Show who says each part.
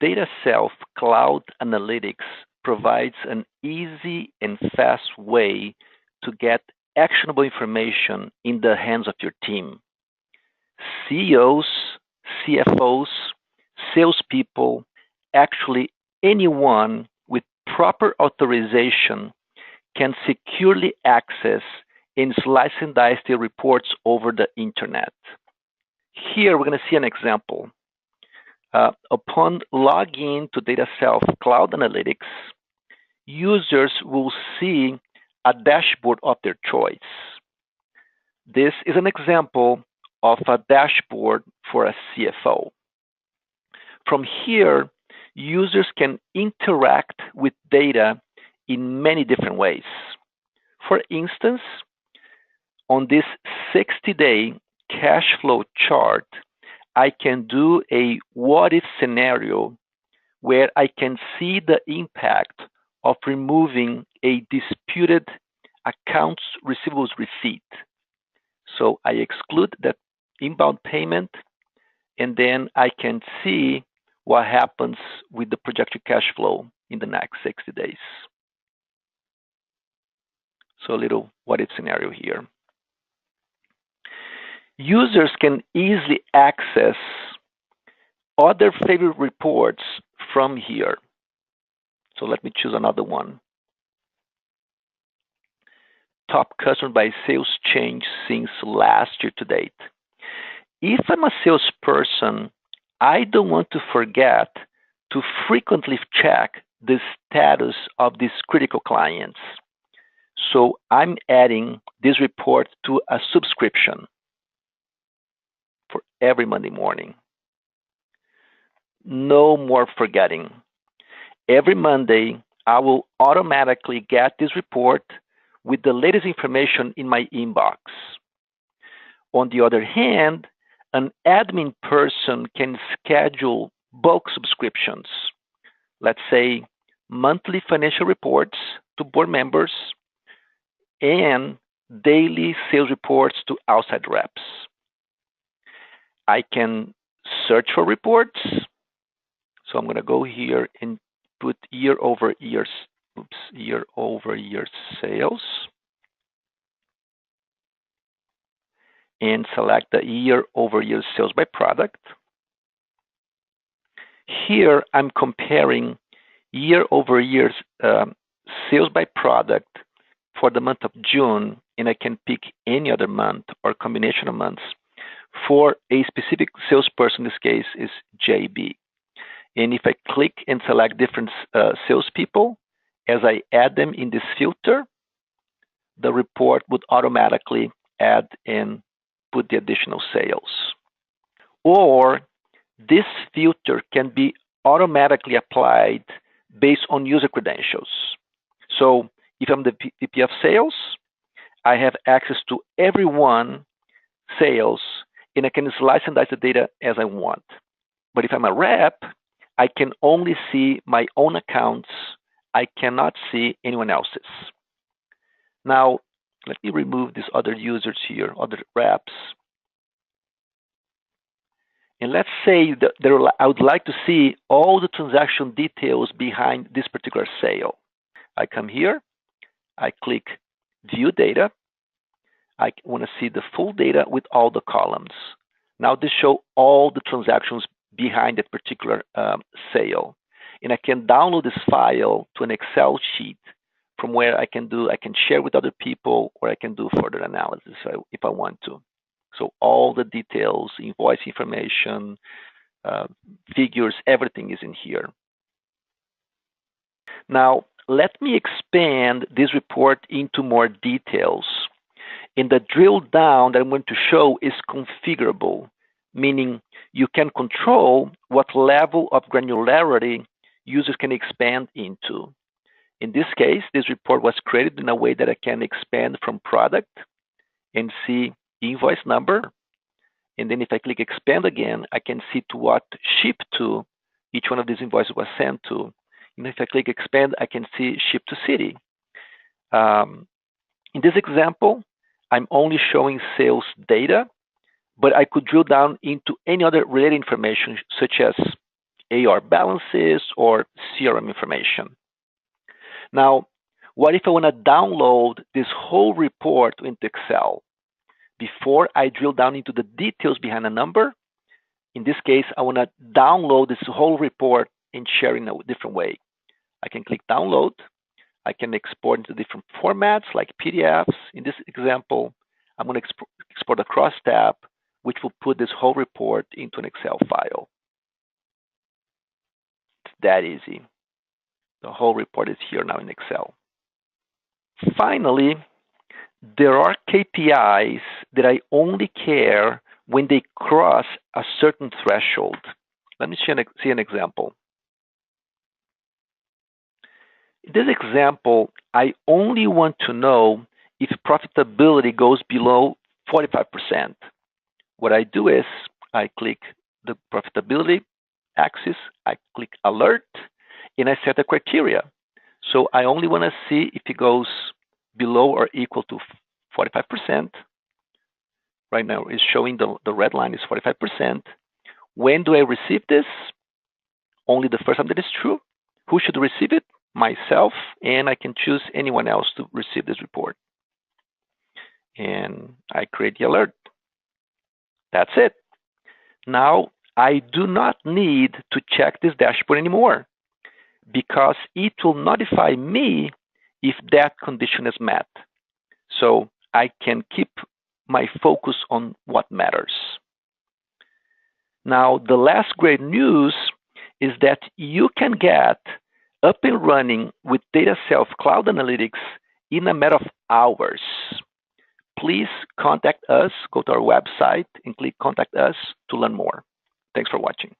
Speaker 1: DataSelf Cloud Analytics provides an easy and fast way to get actionable information in the hands of your team. CEOs, CFOs, salespeople, actually anyone with proper authorization can securely access and slice and dice their reports over the internet. Here we're going to see an example. Upon login to DataSelf Cloud Analytics, users will see a dashboard of their choice. This is an example of a dashboard for a CFO. From here, users can interact with data in many different ways. For instance, on this 60-day cash flow chart, I can do a what-if scenario where I can see the impact of removing a disputed accounts receivables receipt. So I exclude that inbound payment, and then I can see what happens with the projected cash flow in the next 60 days. So a little what-if scenario here. Users can easily access other favorite reports from here. So let me choose another one. Top customer by sales change since last year to date. If I'm a salesperson, I don't want to forget to frequently check the status of these critical clients. So I'm adding this report to a subscription for every Monday morning. No more forgetting. Every Monday, I will automatically get this report with the latest information in my inbox. On the other hand, an admin person can schedule bulk subscriptions, let's say monthly financial reports to board members and daily sales reports to outside reps. I can search for reports. So I'm going to go here and put year-over-year sales and select the year-over-year sales by product. Here I'm comparing year-over-year sales by product for the month of June, and I can pick any other month or combination of months for a specific salesperson. In this case is JB. And if I click and select different salespeople, as I add them in this filter, the report would automatically add and put the additional sales. Or this filter can be automatically applied based on user credentials. So if I'm the VP of sales, I have access to everyone sales, and I can slice and dice the data as I want. But if I'm a rep, I can only see my own accounts. I cannot see anyone else's. Now, let me remove these other users here, other reps. And let's say that I would like to see all the transaction details behind this particular sale. I come here, I click View Data. I want to see the full data with all the columns. Now this shows all the transactions behind that particular sale. And I can download this file to an Excel sheet from where I can share with other people, or I can do further analysis if I want to. So all the details, invoice information, figures, everything is in here. Now, let me expand this report into more details. And the drill down that I'm going to show is configurable, meaning you can control what level of granularity users can expand into. In this case, this report was created in a way that I can expand from product and see invoice number. And then if I click expand again, I can see to what ship to each one of these invoices was sent to. And if I click expand, I can see ship to city. In this example, I'm only showing sales data, but I could drill down into any other related information, such as AR balances or CRM information. Now, what if I want to download this whole report into Excel? Before I drill down into the details behind a number, in this case, I want to download this whole report and share in a different way. I can click download. I can export into different formats like PDFs. In this example, I'm going to export a cross tab, which will put this whole report into an Excel file. It's that easy. The whole report is here now in Excel. Finally, there are KPIs that I only care when they cross a certain threshold. Let me see an example. In this example, I only want to know if profitability goes below 45%. What I do is I click the profitability axis, I click alert, and I set a criteria. So I only want to see if it goes below or equal to 45%. Right now it's showing the red line is 45%. When do I receive this? Only the first time that is true. Who should receive it? Myself, and I can choose anyone else to receive this report. And I create the alert. That's it. Now, I do not need to check this dashboard anymore because it will notify me if that condition is met. So I can keep my focus on what matters. Now, the last great news is that you can get up and running with DataSelf Cloud Analytics in a matter of hours. Please contact us, go to our website and click Contact Us to learn more. Thanks for watching.